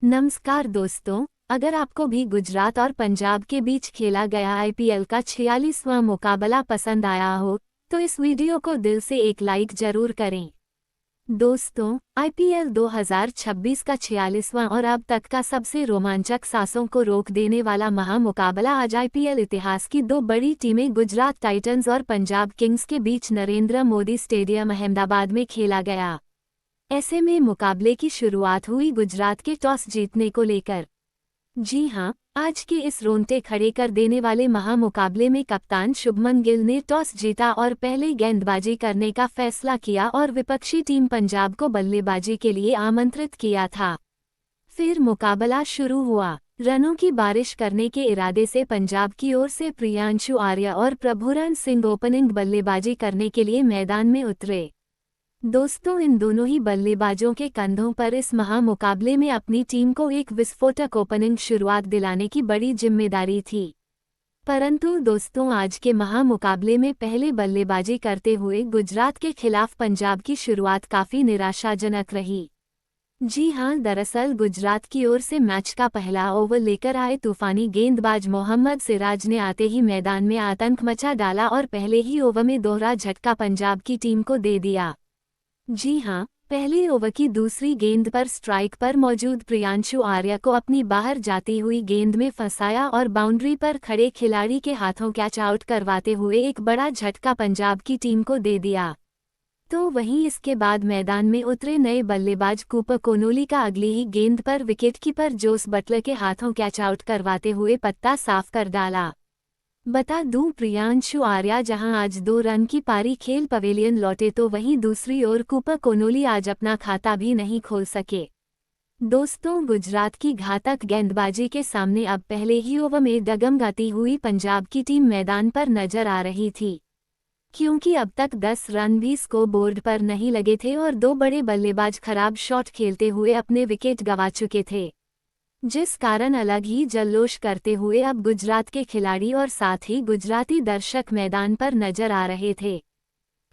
नमस्कार दोस्तों, अगर आपको भी गुजरात और पंजाब के बीच खेला गया आईपीएल का 46वां मुकाबला पसंद आया हो, तो इस वीडियो को दिल से एक लाइक जरूर करें। दोस्तों, आईपीएल 2026 का 46वां और अब तक का सबसे रोमांचक सांसों को रोक देने वाला महामुकाबला आज आईपीएल इतिहास की दो बड़ी टीमें गुजरात टाइटंस और पंजाब किंग्स के बीच नरेंद्र मोदी स्टेडियम अहमदाबाद में खेला गया। ऐसे में मुकाबले की शुरुआत हुई गुजरात के टॉस जीतने को लेकर। जी हां, आज के इस रोंगटे खड़े कर देने वाले महामुकाबले में कप्तान शुभमन गिल ने टॉस जीता और पहले गेंदबाजी करने का फैसला किया और विपक्षी टीम पंजाब को बल्लेबाजी के लिए आमंत्रित किया था। फिर मुकाबला शुरू हुआ। रनों की बारिश करने के इरादे से पंजाब की ओर से प्रियांशु आर्य और प्रभुरण सिंह ओपनिंग बल्लेबाजी करने के लिए मैदान में उतरे। दोस्तों, इन दोनों ही बल्लेबाजों के कंधों पर इस महामुकाबले में अपनी टीम को एक विस्फोटक ओपनिंग शुरुआत दिलाने की बड़ी जिम्मेदारी थी। परंतु दोस्तों, आज के महामुकाबले में पहले बल्लेबाजी करते हुए गुजरात के खिलाफ पंजाब की शुरुआत काफी निराशाजनक रही। जी हां, दरअसल गुजरात की ओर से मैच का पहला ओवर लेकर आए तूफानी गेंदबाज मोहम्मद सिराज ने आते ही मैदान में आतंक मचा डाला और पहले ही ओवर में दोहरा झटका पंजाब की टीम को दे दिया। जी हां, पहले ओवर की दूसरी गेंद पर स्ट्राइक पर मौजूद प्रियांशु आर्य को अपनी बाहर जाती हुई गेंद में फंसाया और बाउंड्री पर खड़े खिलाड़ी के हाथों कैच आउट करवाते हुए एक बड़ा झटका पंजाब की टीम को दे दिया। तो वहीं इसके बाद मैदान में उतरे नए बल्लेबाज कूपर कोनोली का अगली ही गेंद पर विकेटकीपर जोस बटलर के हाथों कैच आउट करवाते हुए पत्ता साफ कर डाला। बता दूं, प्रियांशु आर्या जहां आज 2 रन की पारी खेल पवेलियन लौटे, तो वहीं दूसरी ओर कूपर कोनोली आज अपना खाता भी नहीं खोल सके। दोस्तों, गुजरात की घातक गेंदबाजी के सामने अब पहले ही ओवर में डगमगाती हुई पंजाब की टीम मैदान पर नजर आ रही थी, क्योंकि अब तक 10 रन भी स्कोर बोर्ड पर नहीं लगे थे और 2 बड़े बल्लेबाज खराब शॉट खेलते हुए अपने विकेट गंवा चुके थे, जिस कारण अलग ही जल्लोष करते हुए अब गुजरात के खिलाड़ी और साथ ही गुजराती दर्शक मैदान पर नजर आ रहे थे।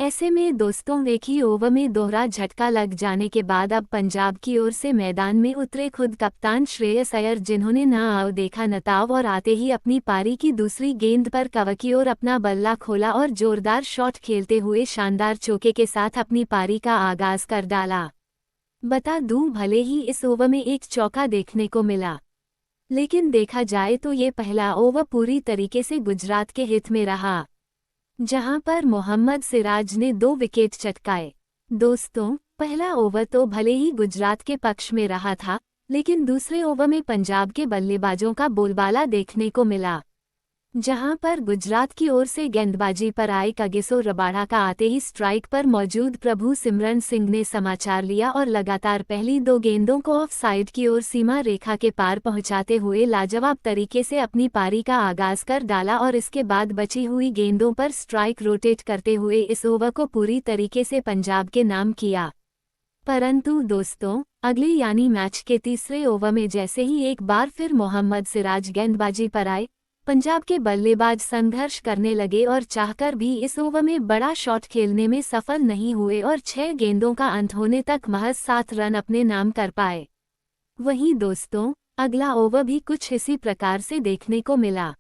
ऐसे में दोस्तों, एक ही ओवर में दोहरा झटका लग जाने के बाद अब पंजाब की ओर से मैदान में उतरे खुद कप्तान श्रेयस अय्यर, जिन्होंने न आओ देखा नताव और आते ही अपनी पारी की दूसरी गेंद पर कवर की ओर अपना बल्ला खोला और जोरदार शॉट खेलते हुए शानदार चौके के साथ अपनी पारी का आगाज कर डाला। बता दूं, भले ही इस ओवर में एक चौका देखने को मिला, लेकिन देखा जाए तो ये पहला ओवर पूरी तरीके से गुजरात के हित में रहा, जहां पर मोहम्मद सिराज ने 2 विकेट चटकाए। दोस्तों, पहला ओवर तो भले ही गुजरात के पक्ष में रहा था, लेकिन दूसरे ओवर में पंजाब के बल्लेबाजों का बोलबाला देखने को मिला, जहां पर गुजरात की ओर से गेंदबाजी पर आए कगिसो रबाड़ा का आते ही स्ट्राइक पर मौजूद प्रभु सिमरन सिंह ने समाचार लिया और लगातार पहली 2 गेंदों को ऑफ साइड की ओर सीमा रेखा के पार पहुंचाते हुए लाजवाब तरीके से अपनी पारी का आगाज कर डाला और इसके बाद बची हुई गेंदों पर स्ट्राइक रोटेट करते हुए इस ओवर को पूरी तरीके से पंजाब के नाम किया। परंतु दोस्तों, अगले यानी मैच के तीसरे ओवर में जैसे ही एक बार फिर मोहम्मद सिराज गेंदबाजी पर आए, पंजाब के बल्लेबाज संघर्ष करने लगे और चाहकर भी इस ओवर में बड़ा शॉट खेलने में सफल नहीं हुए और 6 गेंदों का अंत होने तक महज 7 रन अपने नाम कर पाए। वहीं दोस्तों, अगला ओवर भी कुछ इसी प्रकार से देखने को मिला,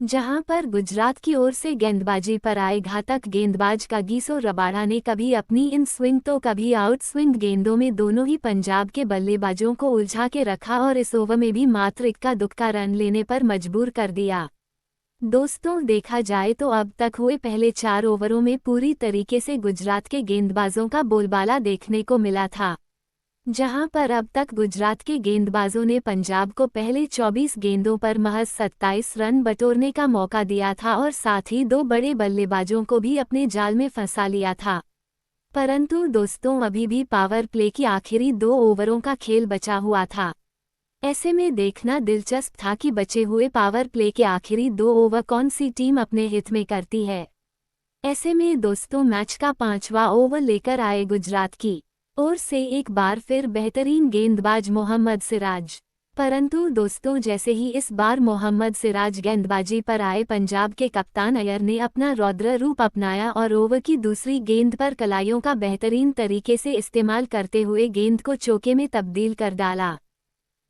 जहां पर गुजरात की ओर से गेंदबाजी पर आए घातक गेंदबाज कगिसो रबाड़ा ने कभी अपनी इन स्विंग तो कभी आउट स्विंग गेंदों में दोनों ही पंजाब के बल्लेबाजों को उलझा के रखा और इस ओवर में भी मात्र इक्का दुक्का रन लेने पर मजबूर कर दिया। दोस्तों, देखा जाए तो अब तक हुए पहले 4 ओवरों में पूरी तरीके से गुजरात के गेंदबाजों का बोलबाला देखने को मिला था, जहां पर अब तक गुजरात के गेंदबाजों ने पंजाब को पहले 24 गेंदों पर महज 27 रन बटोरने का मौका दिया था और साथ ही 2 बड़े बल्लेबाजों को भी अपने जाल में फंसा लिया था। परंतु दोस्तों, अभी भी पावर प्ले की आखिरी 2 ओवरों का खेल बचा हुआ था। ऐसे में देखना दिलचस्प था कि बचे हुए पावर प्ले के आखिरी 2 ओवर कौन सी टीम अपने हित में करती है। ऐसे में दोस्तों, मैच का 5वां ओवर लेकर आए गुजरात की ओर से एक बार फिर बेहतरीन गेंदबाज मोहम्मद सिराज। परंतु दोस्तों, जैसे ही इस बार मोहम्मद सिराज गेंदबाजी पर आए, पंजाब के कप्तान अय्यर ने अपना रौद्र रूप अपनाया और ओवर की दूसरी गेंद पर कलाइयों का बेहतरीन तरीके से इस्तेमाल करते हुए गेंद को चौके में तब्दील कर डाला।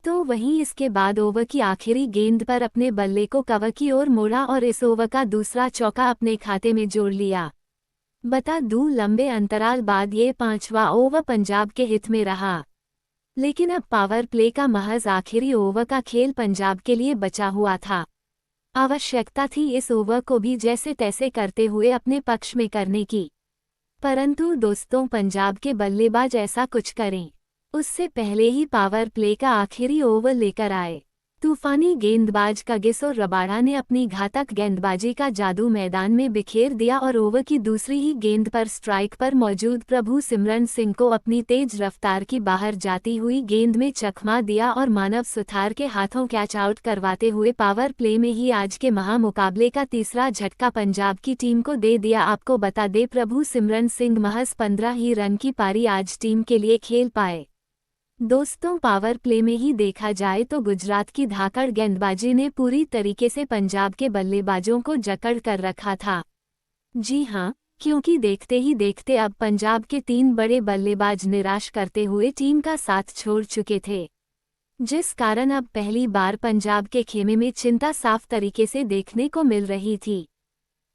तो वहीं इसके बाद ओवर की आखिरी गेंद पर अपने बल्ले को कवर की ओर मोड़ा और इस ओवर का दूसरा चौका अपने खाते में जोड़ लिया। बता दूं, लंबे अंतराल बाद ये 5वां ओवर पंजाब के हित में रहा। लेकिन अब पावर प्ले का महज आखिरी ओवर का खेल पंजाब के लिए बचा हुआ था। आवश्यकता थी इस ओवर को भी जैसे तैसे करते हुए अपने पक्ष में करने की। परंतु दोस्तों, पंजाब के बल्लेबाज ऐसा कुछ करें उससे पहले ही पावर प्ले का आखिरी ओवर लेकर आए। तूफानी गेंदबाज कगिसो रबाडा ने अपनी घातक गेंदबाजी का जादू मैदान में बिखेर दिया और ओवर की दूसरी ही गेंद पर स्ट्राइक पर मौजूद प्रभु सिमरन सिंह को अपनी तेज रफ्तार की बाहर जाती हुई गेंद में चकमा दिया और मानव सुथार के हाथों कैच आउट करवाते हुए पावर प्ले में ही आज के महामुकाबले का तीसरा झटका पंजाब की टीम को दे दिया। आपको बता दें, प्रभु सिमरन सिंह महज 15 ही रन की पारी आज टीम के लिए खेल पाए। दोस्तों, पावर प्ले में ही देखा जाए तो गुजरात की धाकड़ गेंदबाजी ने पूरी तरीके से पंजाब के बल्लेबाजों को जकड़ कर रखा था। जी हां, क्योंकि देखते ही देखते अब पंजाब के 3 बड़े बल्लेबाज निराश करते हुए टीम का साथ छोड़ चुके थे, जिस कारण अब पहली बार पंजाब के खेमे में चिंता साफ तरीके से देखने को मिल रही थी।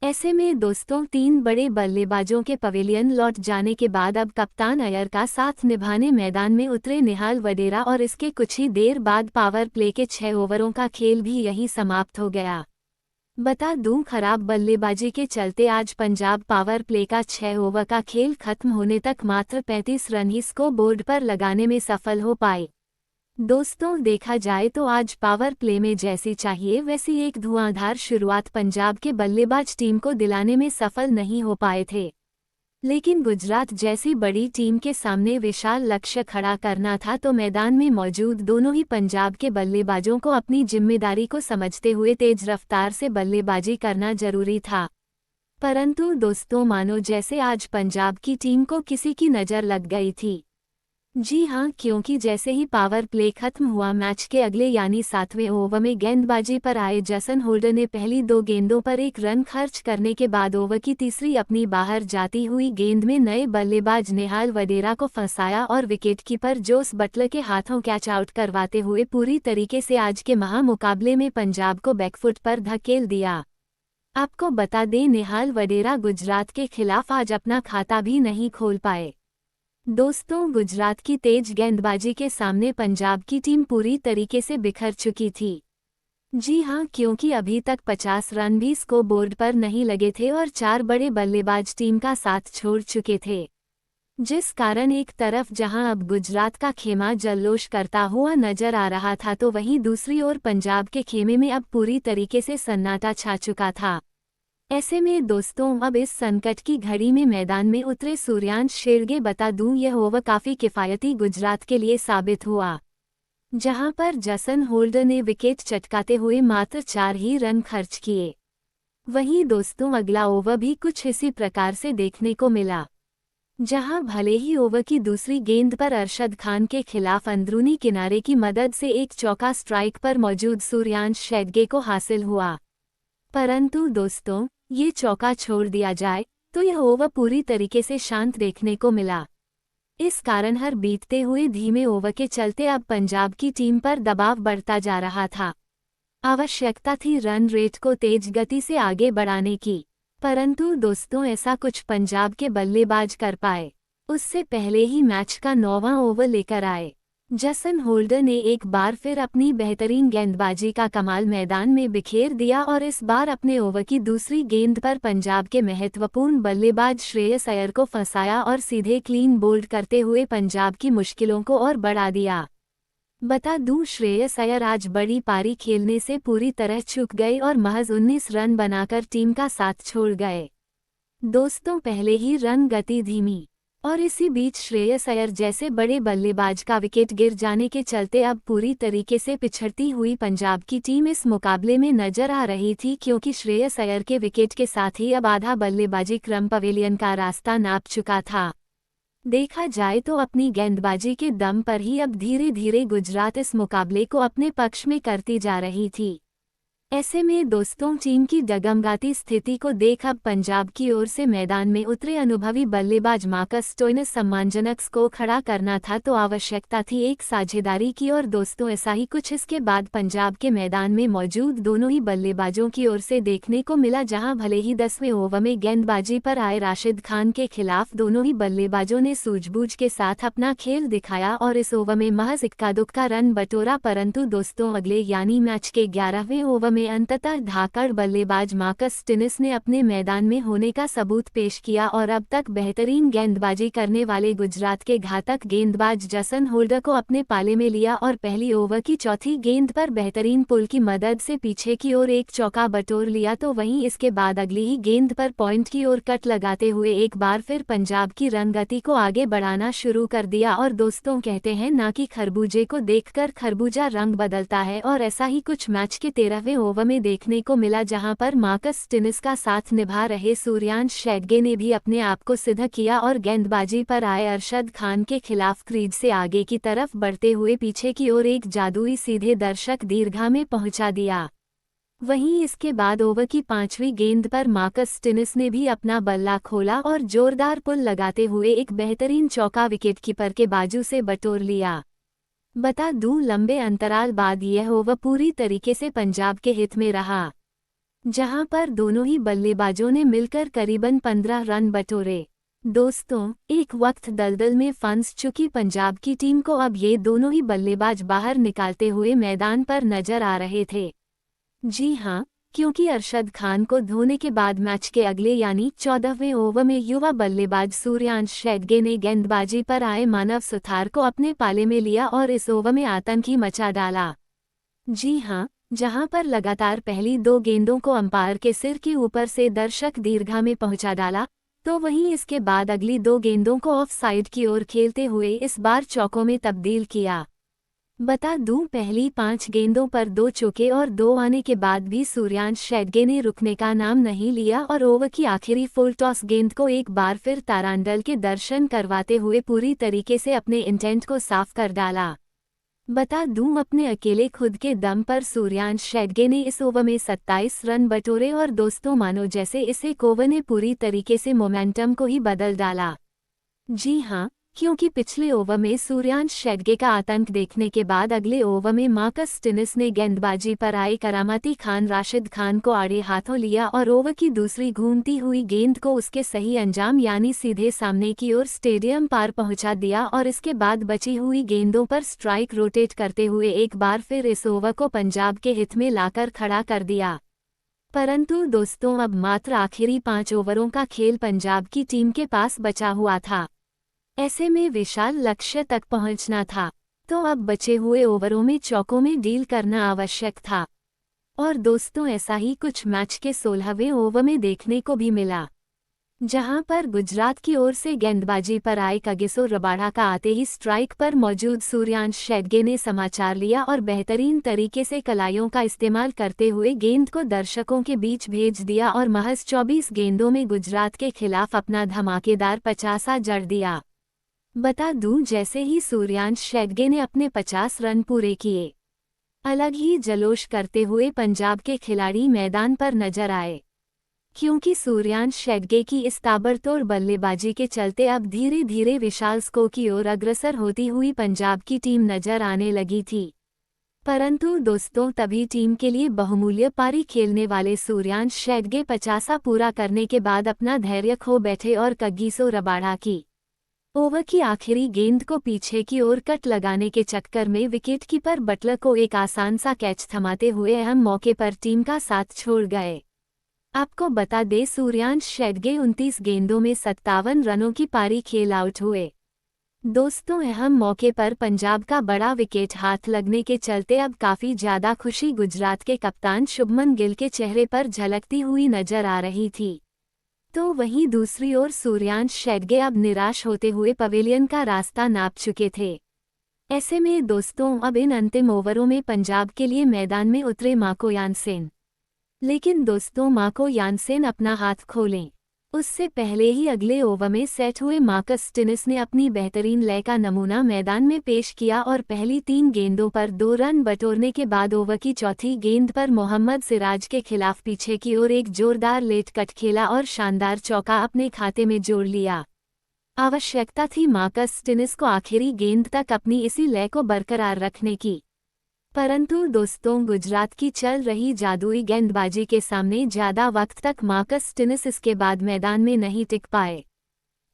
ऐसे में दोस्तों, 3 बड़े बल्लेबाजों के पवेलियन लौट जाने के बाद अब कप्तान अय्यर का साथ निभाने मैदान में उतरे निहाल वडेरा और इसके कुछ ही देर बाद पावर प्ले के 6 ओवरों का खेल भी यहीं समाप्त हो गया। बता दूं, खराब बल्लेबाजी के चलते आज पंजाब पावर प्ले का 6 ओवर का खेल खत्म होने तक मात्र 35 रन ही स्कोर बोर्ड पर लगाने में सफल हो पाए। दोस्तों, देखा जाए तो आज पावर प्ले में जैसी चाहिए वैसी एक धुआंधार शुरुआत पंजाब के बल्लेबाज टीम को दिलाने में सफल नहीं हो पाए थे। लेकिन गुजरात जैसी बड़ी टीम के सामने विशाल लक्ष्य खड़ा करना था तो मैदान में मौजूद दोनों ही पंजाब के बल्लेबाजों को अपनी जिम्मेदारी को समझते हुए तेज रफ्तार से बल्लेबाजी करना जरूरी था। परंतु दोस्तों, मानो जैसे आज पंजाब की टीम को किसी की नज़र लग गई थी। जी हां, क्योंकि जैसे ही पावर प्ले खत्म हुआ, मैच के अगले यानी 7वें ओवर में गेंदबाजी पर आए जसन होल्डर ने पहली 2 गेंदों पर 1 रन खर्च करने के बाद ओवर की तीसरी अपनी बाहर जाती हुई गेंद में नए बल्लेबाज निहाल वडेरा को फंसाया और विकेटकीपर जोस बटलर के हाथों कैच आउट करवाते हुए पूरी तरीके से आज के महामुकाबले में पंजाब को बैकफुट पर धकेल दिया। आपको बता दें, निहाल वडेरा गुजरात के खिलाफ आज अपना खाता भी नहीं खोल पाए। दोस्तों, गुजरात की तेज गेंदबाजी के सामने पंजाब की टीम पूरी तरीके से बिखर चुकी थी। जी हां, क्योंकि अभी तक 50 रन भी स्कोर बोर्ड पर नहीं लगे थे और 4 बड़े बल्लेबाज टीम का साथ छोड़ चुके थे, जिस कारण एक तरफ जहां अब गुजरात का खेमा जल्लोश करता हुआ नजर आ रहा था तो वहीं दूसरी ओर पंजाब के खेमे में अब पूरी तरीके से सन्नाटा छा चुका था। ऐसे में दोस्तों, अब इस संकट की घड़ी में मैदान में उतरे सूर्यांश शेरगे। बता दूं, यह ओवर काफ़ी किफ़ायती गुजरात के लिए साबित हुआ, जहां पर जसन होल्डर ने विकेट चटकाते हुए मात्र 4 ही रन खर्च किए। वहीं दोस्तों, अगला ओवर भी कुछ इसी प्रकार से देखने को मिला, जहां भले ही ओवर की दूसरी गेंद पर अरशद खान के खिलाफ अंदरूनी किनारे की मदद से एक चौका स्ट्राइक पर मौजूद सूर्यांश शेरगे को हासिल हुआ, परंतु दोस्तों, ये चौका छोड़ दिया जाए तो यह ओवर पूरी तरीके से शांत देखने को मिला। इस कारण हर बीतते हुए धीमे ओवर के चलते अब पंजाब की टीम पर दबाव बढ़ता जा रहा था। आवश्यकता थी रन रेट को तेज गति से आगे बढ़ाने की, परंतु दोस्तों, ऐसा कुछ पंजाब के बल्लेबाज कर पाए उससे पहले ही मैच का 9वां ओवर लेकर आए जसन होल्डर ने एक बार फिर अपनी बेहतरीन गेंदबाजी का कमाल मैदान में बिखेर दिया और इस बार अपने ओवर की दूसरी गेंद पर पंजाब के महत्वपूर्ण बल्लेबाज श्रेयस अय्यर को फंसाया और सीधे क्लीन बोल्ड करते हुए पंजाब की मुश्किलों को और बढ़ा दिया। बता दूं, श्रेयस अय्यर आज बड़ी पारी खेलने से पूरी तरह चूक गए और महज 19 रन बनाकर टीम का साथ छोड़ गए। दोस्तों, पहले ही रन गति धीमी और इसी बीच श्रेयस अय्यर जैसे बड़े बल्लेबाज का विकेट गिर जाने के चलते अब पूरी तरीके से पिछड़ती हुई पंजाब की टीम इस मुकाबले में नजर आ रही थी, क्योंकि श्रेयस अय्यर के विकेट के साथ ही अब आधा बल्लेबाजी क्रम पवेलियन का रास्ता नाप चुका था। देखा जाए तो अपनी गेंदबाजी के दम पर ही अब धीरे धीरे गुजरात इस मुकाबले को अपने पक्ष में करती जा रही थी। ऐसे में दोस्तों टीम की डगमगाती स्थिति को देख अब पंजाब की ओर से मैदान में उतरे अनुभवी बल्लेबाज मार्कस स्टोइनिस सम्मानजनक स्कोर खड़ा करना था तो आवश्यकता थी एक साझेदारी की। और दोस्तों ऐसा ही कुछ इसके बाद पंजाब के मैदान में मौजूद दोनों ही बल्लेबाजों की ओर से देखने को मिला, जहां भले ही 10वें ओवर में गेंदबाजी पर आए राशिद खान के खिलाफ दोनों ही बल्लेबाजों ने सूझबूझ के साथ अपना खेल दिखाया और इस ओवर में महज इक्का दुक्का रन बटोरा। परंतु दोस्तों अगले यानी मैच के 11वें ओवर में अंततः धाकड़ बल्लेबाज मार्कस स्टोइनिस ने अपने मैदान में होने का सबूत पेश किया और अब तक बेहतरीन गेंदबाजी करने वाले गुजरात के घातक गेंदबाज जसन होल्डर को अपने पाले में लिया और पहली ओवर की चौथी गेंद पर बेहतरीन पुल की मदद से पीछे की ओर एक चौका बटोर लिया। तो वहीं इसके बाद अगली ही गेंद पर पॉइंट की ओर कट लगाते हुए एक बार फिर पंजाब की रनगति को आगे बढ़ाना शुरू कर दिया। और दोस्तों कहते हैं ना कि खरबूजे को देखकर खरबूजा रंग बदलता है, और ऐसा ही कुछ मैच के 13वें ओवर में देखने को मिला, जहां पर मार्कस स्टोइनिस का साथ निभा रहे सूर्यांश शेडगे ने भी अपने आप को सिद्ध किया और गेंदबाजी पर आए अरशद खान के खिलाफ क्रीज से आगे की तरफ बढ़ते हुए पीछे की ओर एक जादुई सीधे दर्शक दीर्घा में पहुंचा दिया। वहीं इसके बाद ओवर की 5वीं गेंद पर मार्कस स्टोइनिस ने भी अपना बल्ला खोला और जोरदार पुल लगाते हुए एक बेहतरीन चौका विकेटकीपर के बाजू से बटोर लिया। बता दूं लंबे अंतराल बाद यह ओवर पूरी तरीके से पंजाब के हित में रहा, जहां पर दोनों ही बल्लेबाजों ने मिलकर करीबन 15 रन बटोरे। दोस्तों एक वक्त दलदल में फंस चुकी पंजाब की टीम को अब ये दोनों ही बल्लेबाज बाहर निकालते हुए मैदान पर नजर आ रहे थे। जी हां, क्योंकि अरशद खान को धोने के बाद मैच के अगले यानी 14वें ओवर में युवा बल्लेबाज सूर्यांश शेडगे ने गेंदबाजी पर आए मानव सुथार को अपने पाले में लिया और इस ओवर में आतंक ही मचा डाला। जी हां, जहां पर लगातार पहली 2 गेंदों को अंपायर के सिर के ऊपर से दर्शक दीर्घा में पहुंचा डाला, तो वहीं इसके बाद अगली 2 गेंदों को ऑफ साइड की ओर खेलते हुए इस बार चौकों में तब्दील किया। बता दूं पहली 5 गेंदों पर 2 चौके और 2 आने के बाद भी सूर्यांश शेडगे ने रुकने का नाम नहीं लिया और ओवर की आखिरी फुल टॉस गेंद को एक बार फिर तारांडल के दर्शन करवाते हुए पूरी तरीके से अपने इंटेंट को साफ कर डाला। बता दूं अपने अकेले खुद के दम पर सूर्यांश शेडगे ने इस ओवर में 27 रन बटोरे और दोस्तों मानो जैसे इस एक ओवर ने पूरी तरीके से मोमेंटम को ही बदल डाला। जी हां, क्योंकि पिछले ओवर में सूर्यांश शेडगे का आतंक देखने के बाद अगले ओवर में मार्कस स्टोइनिस ने गेंदबाजी पर आए करामाती खान राशिद खान को आड़े हाथों लिया और ओवर की दूसरी घूमती हुई गेंद को उसके सही अंजाम यानी सीधे सामने की ओर स्टेडियम पार पहुंचा दिया और इसके बाद बची हुई गेंदों पर स्ट्राइक रोटेट करते हुए एक बार फिर इस ओवर को पंजाब के हित में लाकर खड़ा कर दिया। परंतु दोस्तों अब मात्र आखिरी 5 ओवरों का खेल पंजाब की टीम के पास बचा हुआ था। ऐसे में विशाल लक्ष्य तक पहुंचना था, तो अब बचे हुए ओवरों में चौकों में डील करना आवश्यक था। और दोस्तों ऐसा ही कुछ मैच के 16वें ओवर में देखने को भी मिला, जहां पर गुजरात की ओर से गेंदबाजी पर आए कगिसो रबाड़ा का आते ही स्ट्राइक पर मौजूद सूर्यांश शेडगे ने समाचार लिया और बेहतरीन तरीके से कलाइयों का इस्तेमाल करते हुए गेंद को दर्शकों के बीच भेज दिया और महज 24 गेंदों में गुजरात के खिलाफ अपना धमाकेदार 50 जड़ दिया। बता दूं जैसे ही सूर्यांश शेडगे ने अपने 50 रन पूरे किए, अलग ही जलोश करते हुए पंजाब के खिलाड़ी मैदान पर नजर आए, क्योंकि सूर्यांश शेडगे की इस ताबड़तोड़ बल्लेबाजी के चलते अब धीरे धीरे विशाल स्कोर की ओर अग्रसर होती हुई पंजाब की टीम नजर आने लगी थी। परंतु दोस्तों तभी टीम के लिए बहुमूल्य पारी खेलने वाले सूर्यांश शेडगे 50 पूरा करने के बाद अपना धैर्य खो बैठे और कगिसो रबाड़ा की ओवर की आखिरी गेंद को पीछे की ओर कट लगाने के चक्कर में विकेटकीपर बटलर को एक आसान सा कैच थमाते हुए अहम मौके पर टीम का साथ छोड़ गए। आपको बता दें सूर्यांश शेडगे 29 गेंदों में 57 रनों की पारी खेल आउट हुए। दोस्तों अहम मौके पर पंजाब का बड़ा विकेट हाथ लगने के चलते अब काफी ज्यादा खुशी गुजरात के कप्तान शुभमन गिल के चेहरे पर झलकती हुई नजर आ रही थी। तो वहीं दूसरी ओर सूर्यांश शेडगे अब निराश होते हुए पवेलियन का रास्ता नाप चुके थे। ऐसे में दोस्तों अब इन अंतिम ओवरों में पंजाब के लिए मैदान में उतरे मार्को यानसेन। लेकिन दोस्तों मार्को यानसेन अपना हाथ खोलें, उससे पहले ही अगले ओवर में सेट हुए मार्कस स्टोइनिस ने अपनी बेहतरीन लय का नमूना मैदान में पेश किया और पहली 3 गेंदों पर 2 रन बटोरने के बाद ओवर की चौथी गेंद पर मोहम्मद सिराज के खिलाफ पीछे की ओर एक जोरदार लेट कट खेला और शानदार चौका अपने खाते में जोड़ लिया। आवश्यकता थी मार्कस स्टोइनिस को आखिरी गेंद तक अपनी इसी लय को बरकरार रखने की, परंतु दोस्तों गुजरात की चल रही जादुई गेंदबाजी के सामने ज्यादा वक्त तक मार्कस स्टोइनिस इसके बाद मैदान में नहीं टिक पाए।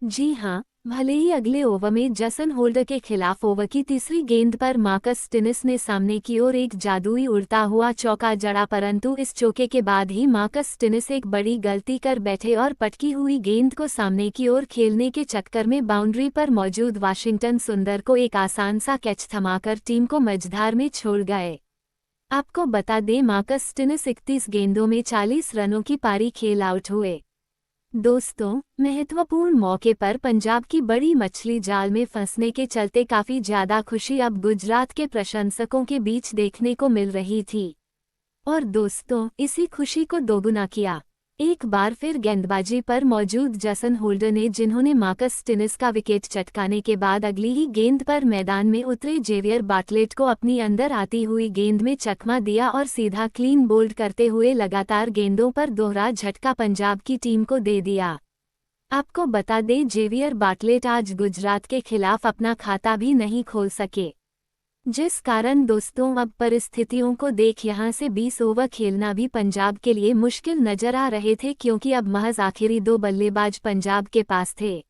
जी हां, भले ही अगले ओवर में जसन होल्डर के खिलाफ ओवर की तीसरी गेंद पर मार्कस स्टोइनिस ने सामने की ओर एक जादुई उड़ता हुआ चौका जड़ा, परंतु इस चौके के बाद ही मार्कस स्टोइनिस एक बड़ी गलती कर बैठे और पटकी हुई गेंद को सामने की ओर खेलने के चक्कर में बाउंड्री पर मौजूद वाशिंगटन सुंदर को एक आसान सा कैच थमाकर टीम को मझधार में छोड़ गए। आपको बता दें, मार्कस स्टोइनिस 31 गेंदों में 40 रनों की पारी खेल आउट हुए। दोस्तों, महत्वपूर्ण मौके पर पंजाब की बड़ी मछली जाल में फंसने के चलते काफी ज्यादा खुशी अब गुजरात के प्रशंसकों के बीच देखने को मिल रही थी। और दोस्तों, इसी खुशी को दोगुना किया एक बार फिर गेंदबाजी पर मौजूद जसन होल्डर ने, जिन्होंने मार्कस स्टोइनिस का विकेट चटकाने के बाद अगली ही गेंद पर मैदान में उतरे जेवियर बाटलेट को अपनी अंदर आती हुई गेंद में चकमा दिया और सीधा क्लीन बोल्ड करते हुए लगातार गेंदों पर दोहरा झटका पंजाब की टीम को दे दिया। आपको बता दें, जेवियर बाटलेट आज गुजरात के खिलाफ अपना खाता भी नहीं खोल सके, जिस कारण दोस्तों अब परिस्थितियों को देख यहां से 20 ओवर खेलना भी पंजाब के लिए मुश्किल नजर आ रहे थे, क्योंकि अब महज आखिरी 2 बल्लेबाज पंजाब के पास थे।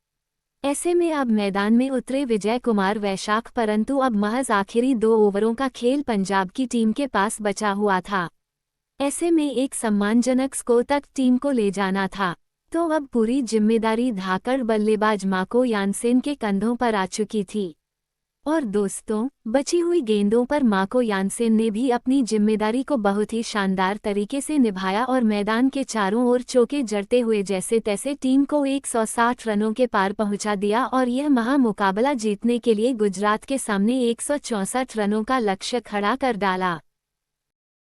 ऐसे में अब मैदान में उतरे विजय कुमार वैशाख, परंतु अब महज आखिरी 2 ओवरों का खेल पंजाब की टीम के पास बचा हुआ था। ऐसे में एक सम्मानजनक स्कोर तक टीम को ले जाना था, तो अब पूरी जिम्मेदारी धाकड़ बल्लेबाज मार्को यानसेन के कंधों पर आ चुकी थी। और दोस्तों, बची हुई गेंदों पर मार्को यानसेन ने भी अपनी जिम्मेदारी को बहुत ही शानदार तरीके से निभाया और मैदान के चारों ओर चौके जड़ते हुए जैसे तैसे टीम को 160 रनों के पार पहुंचा दिया और यह महामुकाबला जीतने के लिए गुजरात के सामने 164 रनों का लक्ष्य खड़ा कर डाला।